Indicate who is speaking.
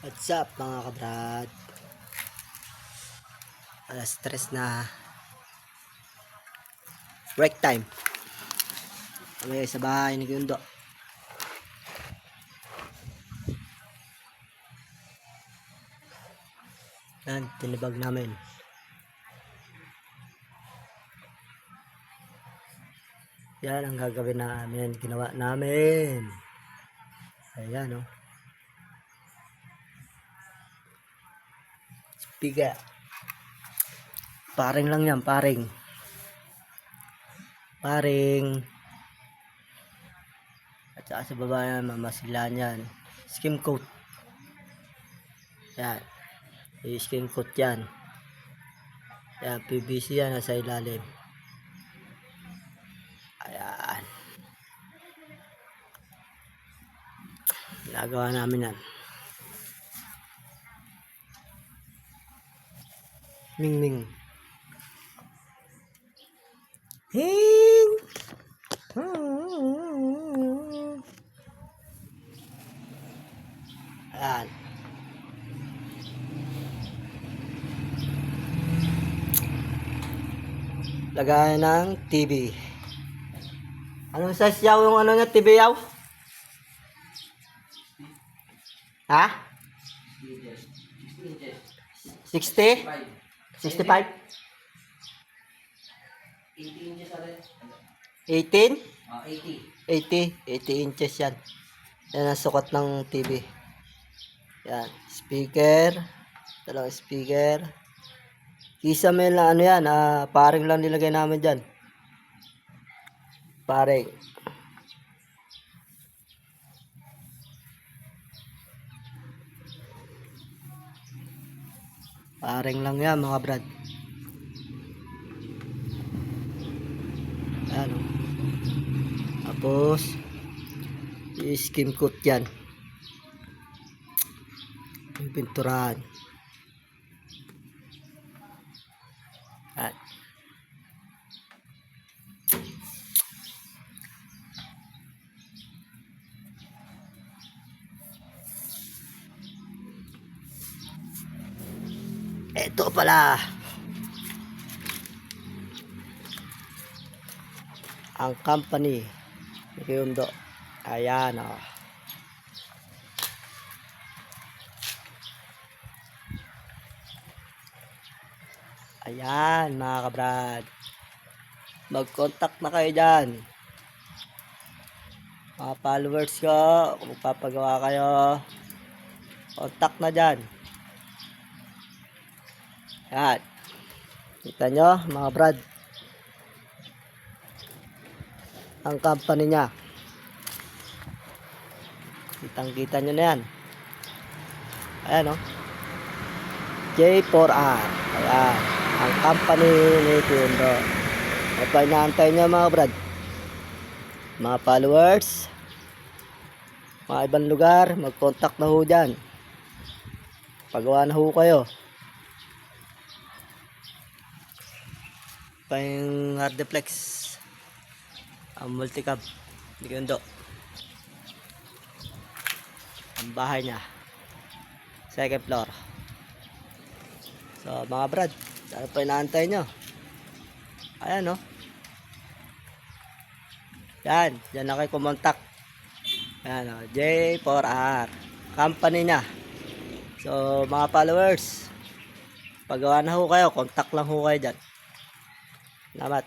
Speaker 1: What's up mga kabrad? Alas 3 na. Break time. Kami sa bahay ni Gundo. Yan, tinibag namin. Yan ang gagawin namin. Ginawa namin. Ayan, oh. Spiga. Paring lang yan, paring. Paring. At saka sa baba yan, mamasilan yan. Skim coat. Yan. I-skim coat yan. Yan, PVC yan nasa ilalim. Ayan. Ginagawa namin yan. Ming Ming. Hing. Ayan. Lagay ng TV. Anong size yaw yung ano niya TV yaw? Ha? 60? 65? 18? 80 inches yan. Yan ang sukat ng TV. Yan. Speaker. Dalawang speaker. Kisame lang ano yan. Paring lang nilagay namin dyan. Paring. Paring lang yan mga brad. Ano? Tapos i-skim coat yan. Yung pinturahan. At ito pala ang company ni Gundo. Ayan, oh. Ayan mga kabrad, mag-contact na kayo dyan mga followers ko. Kung magpapagawa kayo, contact na dyan. Ayan, kita nyo mga brad ang company nya. Kitang kita nyo na yan. Ayan, oh. J4R. Ayan ang company ni Gundo. At pa inaantay nyo mga brad, mga followers, mga ibang lugar, mag-contact na ho dyan. Pagawa na ho kayo. Pa yung hardflex ang multicab ni Gundo. Ang bahay niya, second floor. So mga brad, ano pa inaantay nyo? Ayan, oh. Yan, dyan na kayo kumontak. Ayan, oh, J4R company nya. So mga followers, pagawa na ho kayo, contact lang ho kayo dyan. Salamat.